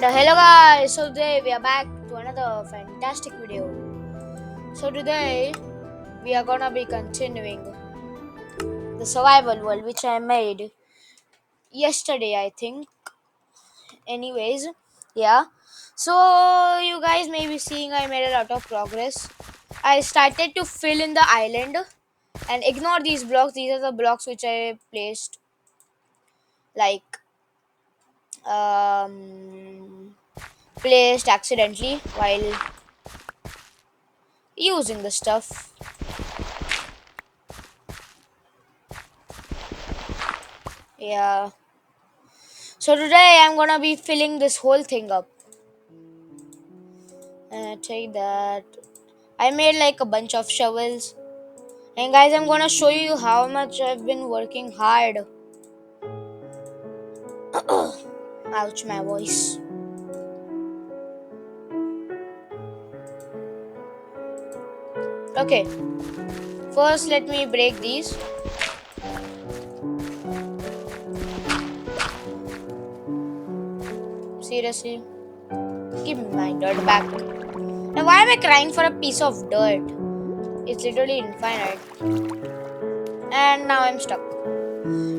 Hello guys, so today we are back to another fantastic video. So today we are gonna be continuing the survival world which I made yesterday, I think. Anyways, yeah. So you guys may be seeing I made a lot of progress. I started to fill in the island and ignore these blocks. These are the blocks which I placed like um placed accidentally while using the stuff. Yeah. So today I'm gonna be filling this whole thing up. And I take that. I made like a bunch of shovels. And guys, I'm gonna show you how much I've been working hard. Ouch, my voice. Okay, first let me break these. Seriously, give me my dirt back. Now, why am I crying for a piece of dirt? It's literally infinite. And now I'm stuck.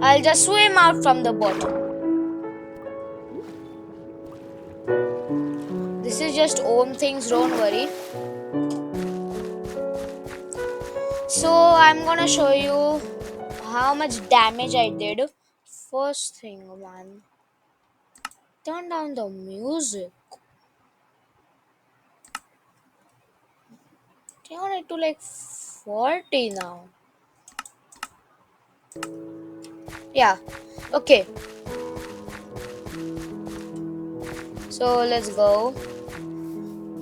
I'll just swim out from the bottom. This is just own things, don't worry. So I'm gonna show you how much damage I did. First thing, man, turn down the music. Turn it to like 40 now. Yeah, okay, so let's go.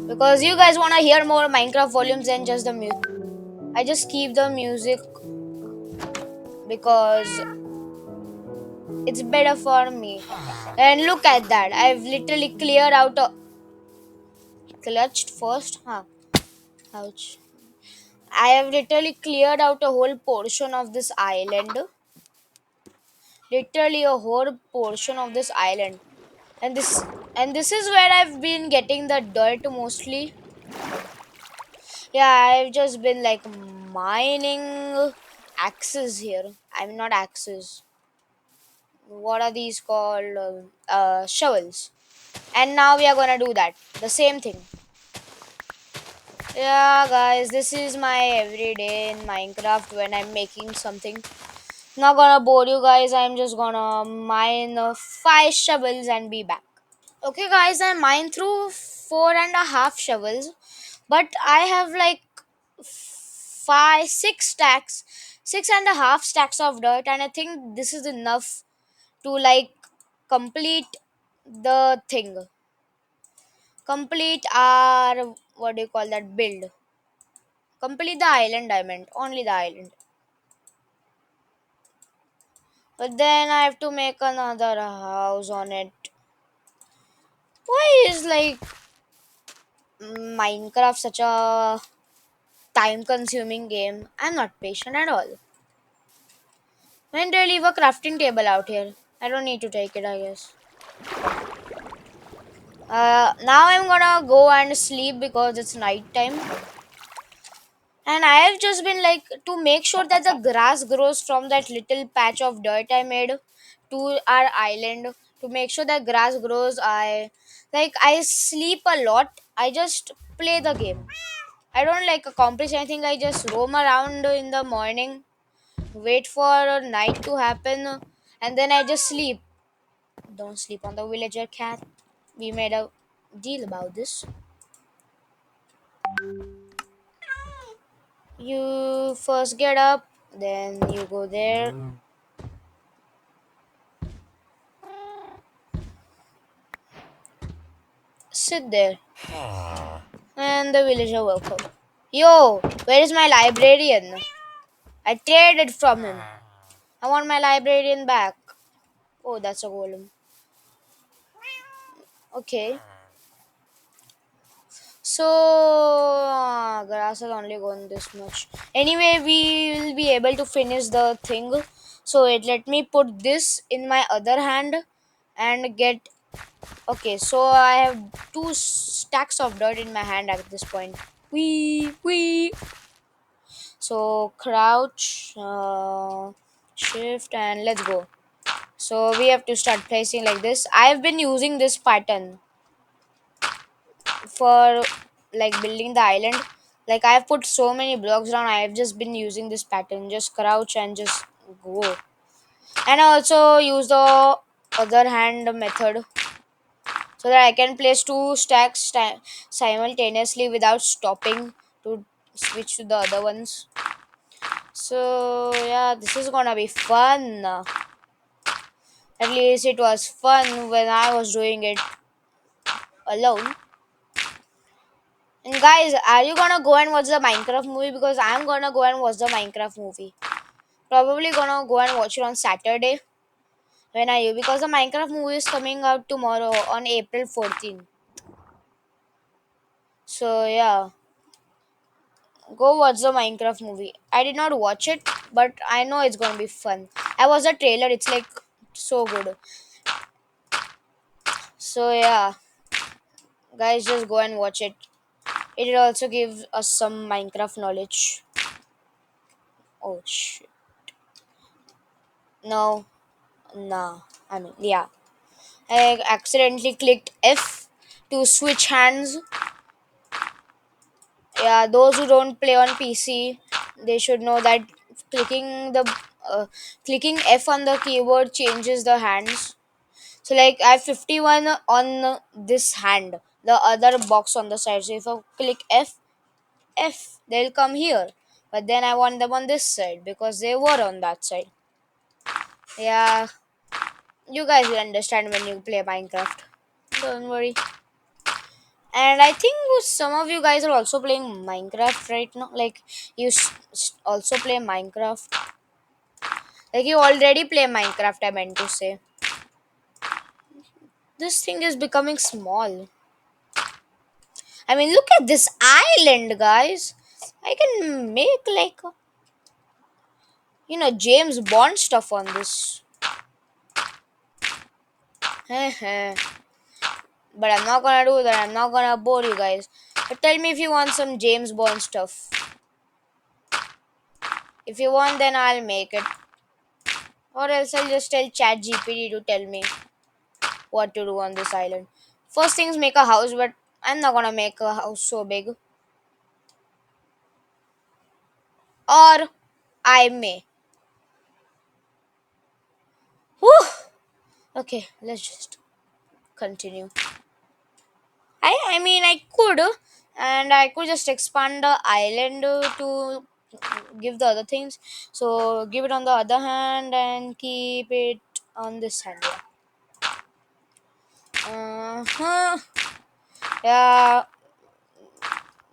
Because you guys wanna hear more Minecraft volumes than just the music. I just keep the music because it's better for me. And look at that, I've literally cleared out a clutched first, huh? Ouch. I have literally cleared out a whole portion of this island. Literally a whole portion of this island. And this is where I've been getting the dirt mostly. Yeah, I've just been like mining axes here. I'm not axes. What are these called? Shovels. And now we are gonna do that. The same thing. Yeah, guys, this is my everyday in Minecraft when I'm making something. Not gonna bore you guys. I'm just gonna mine 5 shovels and be back. Okay, guys, I mine through 4.5 shovels, but I have like 6 stacks, 6.5 stacks of dirt, and I think this is enough to like complete the thing, complete our what do you call that build, complete the island. I meant only the island, but then I have to make another house on it. Why is like Minecraft such a time consuming game? I'm not patient at all. When do I leave a crafting table out here? I don't need to take it, I guess. Now I'm gonna go and sleep because it's night time. And I have just been like to make sure that the grass grows from that little patch of dirt I made to our island. To make sure that grass grows, I sleep a lot. I just play the game. I don't like accomplish anything. I just roam around in the morning, wait for night to happen, and then I just sleep. Don't sleep on the villager cat. We made a deal about this. You first get up, then you go there. Sit there, and the villager woke up. Yo, where is my librarian? I traded from him. I want my librarian back. Oh, that's a golem. Okay. So, grass has only gone this much. Anyway, we will be able to finish the thing. So, let me put this in my other hand and get Okay, so I have two stacks of dirt in my hand at this point. Wee wee. So crouch, shift, and let's go. So we have to start placing like this. I've been using this pattern for like building the island. Like I've put so many blocks down. I've just been using this pattern. Just crouch and just go. And I also use the other hand method so that I can place two stacks simultaneously without stopping to switch to the other ones. So yeah, this is gonna be fun. At least it was fun when I was doing it alone. And guys, are you gonna go and watch the Minecraft movie? Because I'm gonna go and watch the Minecraft movie. Probably gonna go and watch it on Saturday. When are you? Because the Minecraft movie is coming out tomorrow on April 14th. So yeah, go watch the Minecraft movie. I did not watch it, but I know it's gonna be fun. I watched the trailer. It's like so good. So yeah, guys, just go and watch it. It will also give us some Minecraft knowledge. Oh shit! No, no. I mean, yeah. I accidentally clicked F to switch hands. Yeah, those who don't play on PC, they should know that clicking the uh, clicking F on the keyboard changes the hands. So like I have 51 on this hand, the other box on the side. So if I click F, they'll come here. But then I want them on this side because they were on that side. Yeah, you guys will understand when you play Minecraft. Don't worry. And I think some of you guys are also playing Minecraft right now. Like you also play Minecraft. Like you already play Minecraft. I meant to say this thing is becoming small. I mean, look at this island, guys. I can make like James Bond stuff on this. But I'm not gonna do that. I'm not gonna bore you guys. But tell me if you want some James Bond stuff. If you want, then I'll make it. Or else I'll just tell ChatGPT to tell me what to do on this island. First things make a house, but I'm not gonna make a house so big. Or I may. Whew. Okay, let's just continue. I mean I could, and I could just expand the island to give the other things. So give it on the other hand and keep it on this hand. Yeah. Yeah.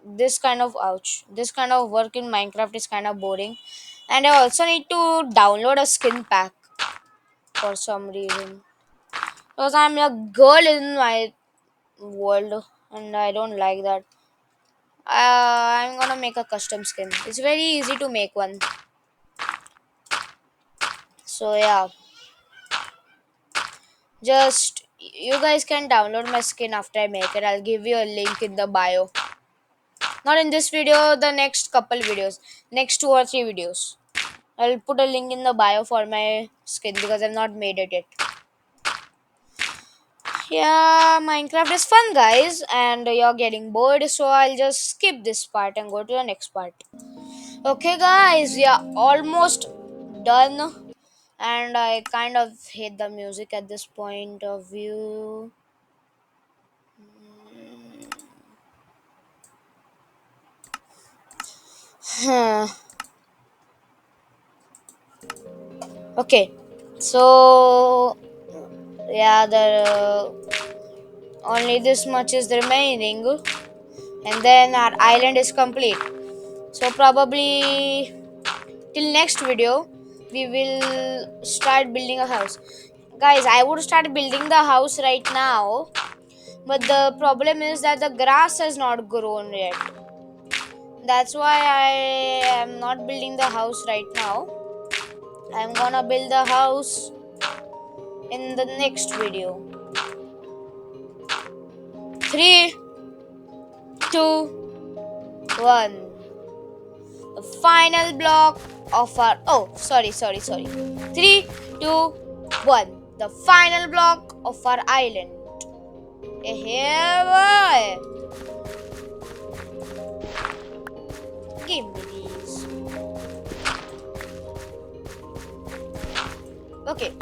This kind of ouch. This kind of work in Minecraft is kind of boring, and I also need to download a skin pack for some reason because I'm a girl in my world, and I don't like that. I'm gonna make a custom skin. It's very easy to make one. So yeah, just you guys can download my skin after I make it. I'll give you a link in the bio. Not in this video, the next couple videos, next 2 or 3 videos. I'll put a link in the bio for my skin because I've not made it yet. Yeah, Minecraft is fun, guys, and you're getting bored, so I'll just skip this part and go to the next part. Okay, guys, we are almost done, and I kind of hate the music at this point of view. Okay, so yeah, the only this much is remaining, and then our island is complete. So probably till next video, we will start building a house. Guys, I would start building the house right now, but the problem is that the grass has not grown yet. That's why I am not building the house right now. I'm gonna build the house in the next video. Three, two, one. The final block of our. Oh, sorry. Three, two, one. The final block of our island. Here, boy. Give me these. Okay,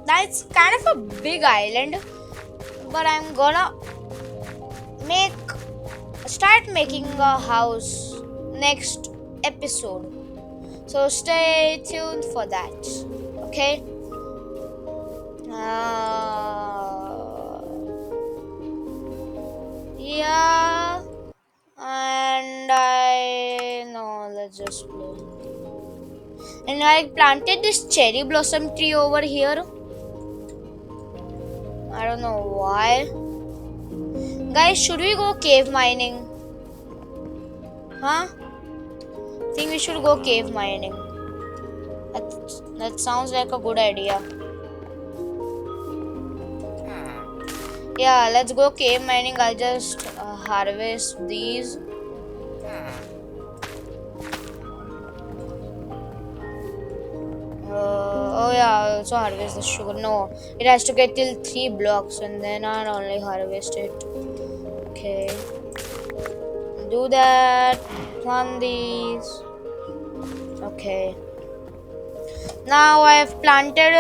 that's kind of a big island, but I'm gonna make start making a house next episode. So stay tuned for that. Okay. Yeah. And I no, let's just play. And I planted this cherry blossom tree over here. I don't know why. Guys, should we go cave mining? Huh? Think we should go cave mining. That sounds like a good idea. Yeah, let's go cave mining. I'll just harvest these. Oh yeah, I also harvest the sugar. No, it has to get till 3 blocks and then I'll only harvest it. Okay. Do that. Plant these. Okay. Now I've planted.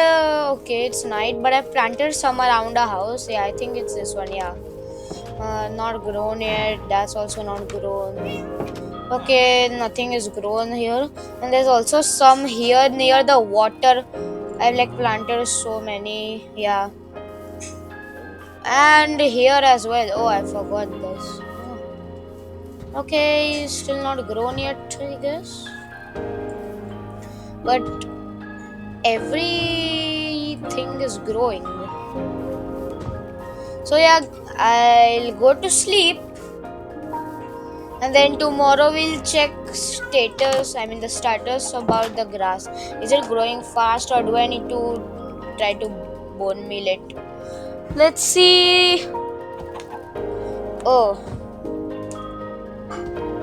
Okay, it's night, but I've planted some around the house. Yeah, I think it's this one. Yeah. Not grown yet. That's also not grown. Okay, nothing is grown here. And there's also some here near the water. I've like planted so many. Yeah. And here as well. Oh, I forgot this. Okay, still not grown yet, I guess. But everything is growing. So yeah, I'll go to sleep and then tomorrow we'll check status. I mean the status about the grass. Is it growing fast or do I need to try to bone meal it? Let's see. Oh,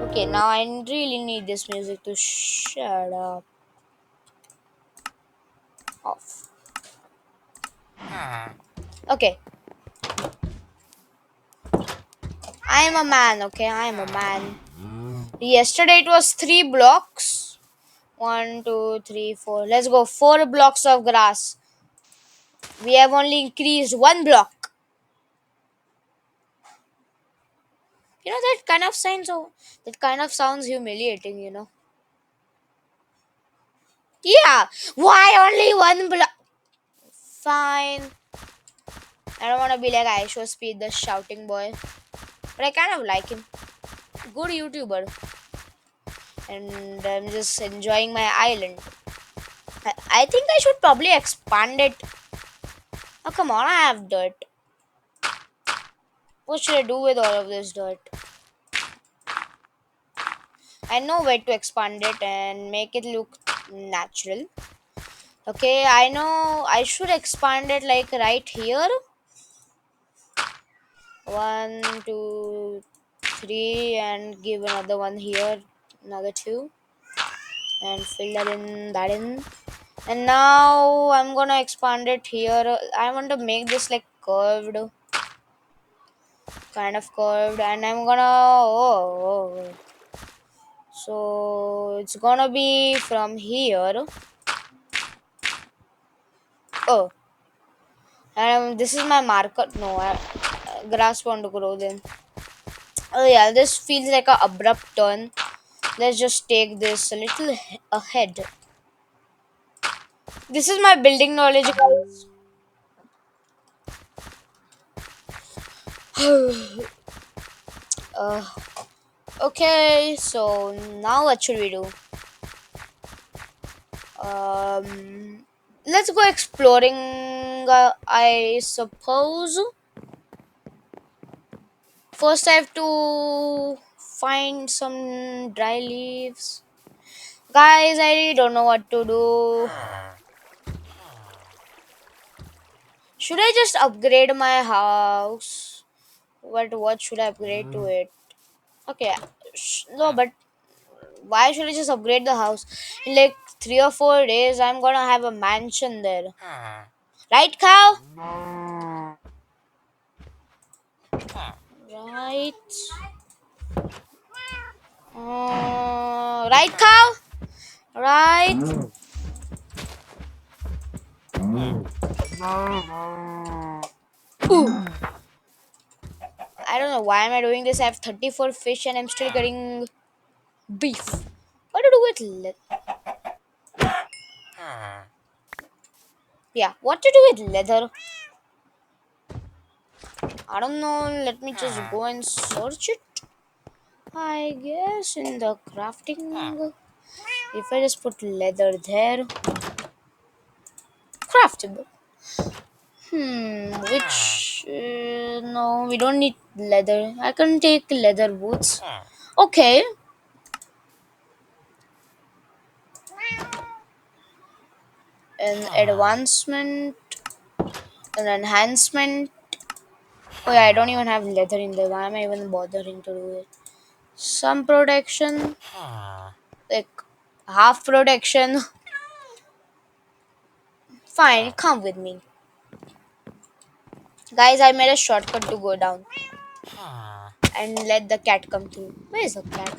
okay. Now I really need this music to shut up. Off. Okay, I am a man. Okay, I am a man. Yesterday it was 3 blocks. One, two, three, four. Let's go. 4 blocks of grass. We have only increased 1 block. You know that kind of sounds humiliating. Yeah. Why only 1 block? Fine. I don't want to be like I show speed the shouting boy, but I kind of like him. Good YouTuber, and I'm just enjoying my island. I think I should probably expand it. Oh come on, I have dirt. What should I do with all of this dirt? I know where to expand it and make it look natural. Okay, I know I should expand it like right here. One, two, three, and give another one here, another two, and fill that in. And now I'm gonna expand it here. I want to make this like curved, kind of curved, and I'm gonna so it's gonna be from here. Oh, and this is my marker. No, grass won't grow then. Oh yeah, this feels like a abrupt turn. Let's just take this a little ahead. This is my building knowledge, guys. uh, okay, so now what should we do? Let's go exploring. I suppose. First, I have to find some dry leaves. Guys, I really don't know what to do. Should I just upgrade my house? But what should I upgrade to it? Okay, no, but why should I just upgrade the house? In like 3 or 4 days, I'm gonna have a mansion there. Right, cow? Right. Right, cow? Right. Ooh. I don't know why am I doing this. I have 34 fish and I'm still getting beef. What to do with yeah, what to do with leather? I don't know. Let me just go and search it. I guess in the crafting, if I just put leather there, craftable. Which no, we don't need leather. I can take leather boots. Okay, an advancement, an enhancement. Oh yeah, I don't even have leather in there. Why am I even bothering to do it? Some protection, like half protection. Fine, come with me, guys. I made a shortcut to go down and let the cat come through. Where is the cat?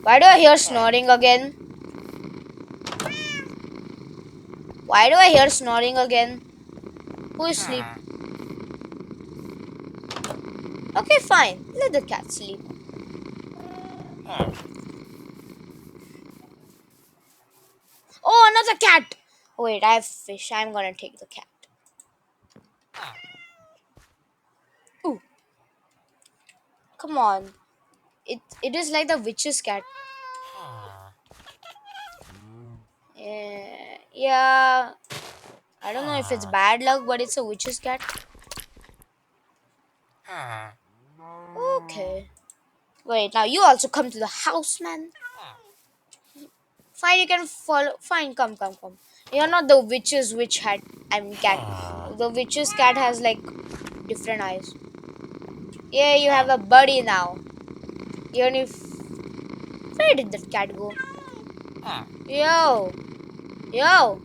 Why do I hear snoring again? Why do I hear snoring again? Who is asleep? Okay, fine. Let the cat sleep. Oh, another cat! Oh, wait, I have fish. I'm gonna take the cat. Ooh, come on. It is like the witch's cat. Yeah. I don't know if it's bad luck, but it's a witch's cat. Okay. Wait, now you also come to the house, man. Fine, you can follow. Fine, come, come, come. You're not the witch's witch hat. I mean, cat. The witch's cat has like different eyes. Yeah, you have a buddy now. Even if. Where did that cat go? Yo, yo,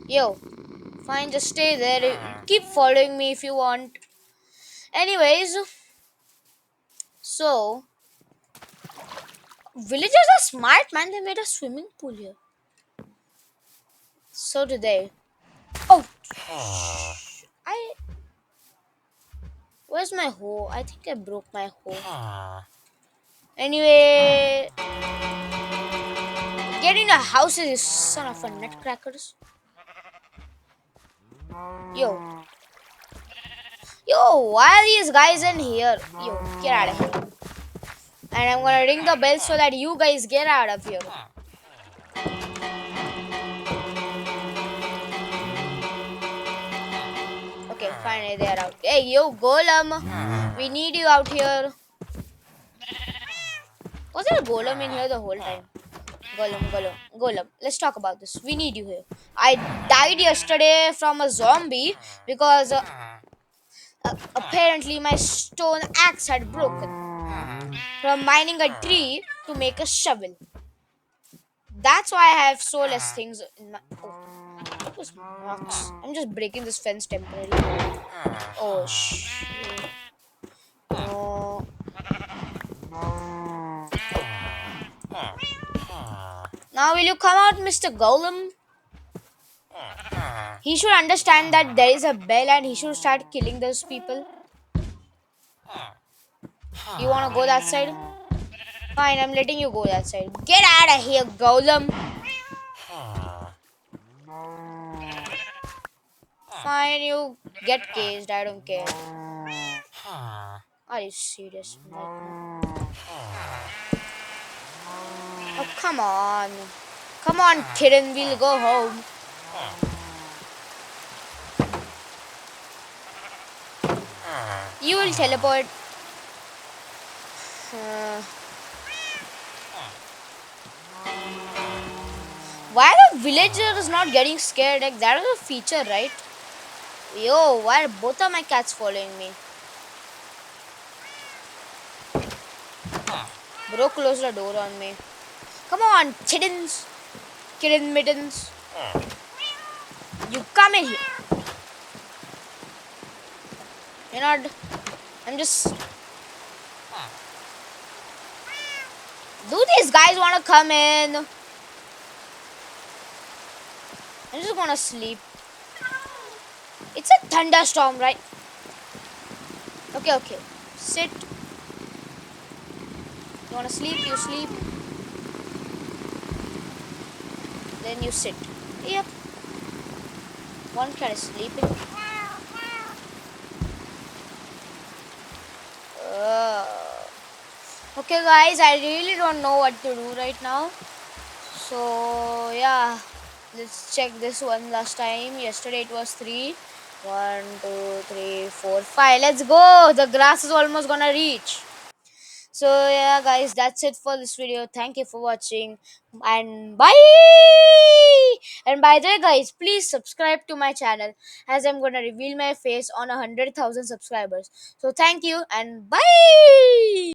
yo. Fine, just stay there. Keep following me if you want. Anyways, so villagers are smart, man. They made a swimming pool here. So did they. Oh, I. Where's my hoe? I think I broke my hoe. Anyway, getting a house is son of a nutcrackers. Yo, yo, why are these guys in here? Yo, get out of here. And I'm gonna ring the bell so that you guys get out of here. Okay, finally they're out. Hey, yo, Golem, we need you out here. Was there a Golem in here the whole time? Golem, Golem, Golem. Let's talk about this. We need you here. I died yesterday from a zombie because apparently my stone axe had broken from mining a tree to make a shovel. That's why I have so less things in my. Oh, what was rocks? I'm just breaking this fence temporarily. Oh, shit. No. Now, will you come out, Mr. Golem? He should understand that there is a bell and he should start killing those people. You wanna go that side? Fine, I'm letting you go that side. Get out of here, Golem. Fine, you get caged. I don't care. Are you serious? Oh, come on. Come on, kitten. We'll go home. You will teleport. Why are the villagers not getting scared? Like, that is a feature, right? Yo, why are both of my cats following me? Bro, close the door on me. Come on, kittens. Kitten mittens. You come in here. You're not. I'm just. Do these guys want to come in? I'm just gonna sleep. It's a thunderstorm, right? Okay, okay. Sit. You wanna sleep? You sleep. Then you sit. Yep. One cat is sleeping. Uh, okay, guys. I really don't know what to do right now. So yeah, let's check this one last time. Yesterday it was three. One, two, three, four, five. Let's go. The grass is almost gonna reach. So yeah, guys, that's it for this video. Thank you for watching, and bye. And by the way, guys, please subscribe to my channel as I'm gonna reveal my face on 100,000 subscribers. So thank you and bye.